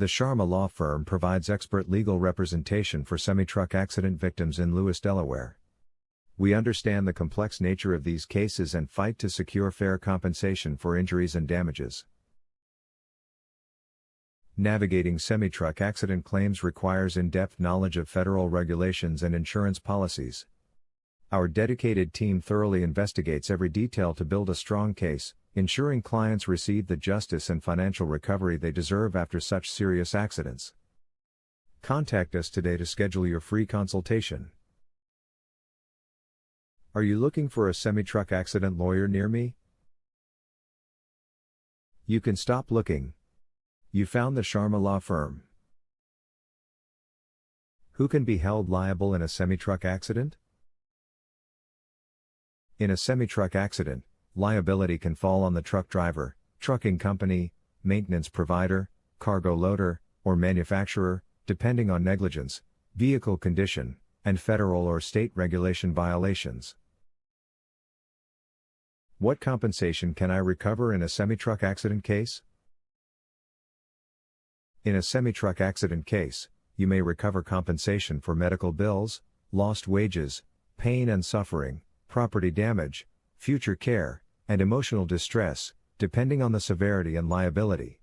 The Sharma Law Firm provides expert legal representation for semi-truck accident victims in Lewes, Delaware. We understand the complex nature of these cases and fight to secure fair compensation for injuries and damages. Navigating semi-truck accident claims requires in-depth knowledge of federal regulations and insurance policies. Our dedicated team thoroughly investigates every detail to build a strong case, ensuring clients receive the justice and financial recovery they deserve after such serious accidents. Contact us today to schedule your free consultation. Are you looking for a semi-truck accident lawyer near me? You can stop looking. You found the Sharma Law Firm. Who can be held liable in a semi-truck accident? In a semi-truck accident, liability can fall on the truck driver, trucking company, maintenance provider, cargo loader, or manufacturer, depending on negligence, vehicle condition, and federal or state regulation violations. What compensation can I recover in a semi-truck accident case? In a semi-truck accident case, you may recover compensation for medical bills, lost wages, pain and suffering, property damage, future care, and emotional distress, depending on the severity and liability.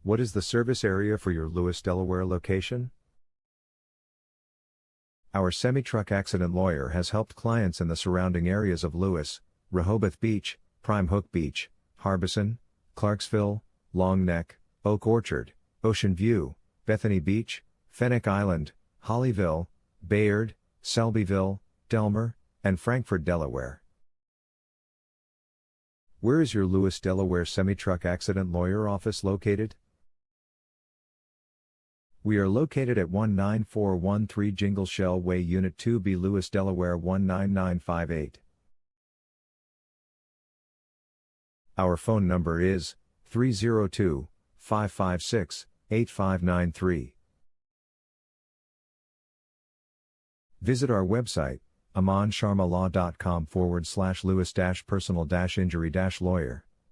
What is the service area for your Lewes, Delaware location? Our semi-truck accident lawyer has helped clients in the surrounding areas of Lewes, Rehoboth Beach, Prime Hook Beach, Harbison, Clarksville, Long Neck, Oak Orchard, Ocean View, Bethany Beach, Fennec Island, Hollyville, Bayard, Selbyville, Delmer, and Frankfort, Delaware. Where is your Lewes, Delaware semi-truck accident lawyer office located? We are located at 19413 Jingle Shell Way, Unit 2B, Lewes, Delaware 19958. Our phone number is 302-556-8593. Visit our website, amansharmalaw.com/Lewes-personal-injury-lawyer.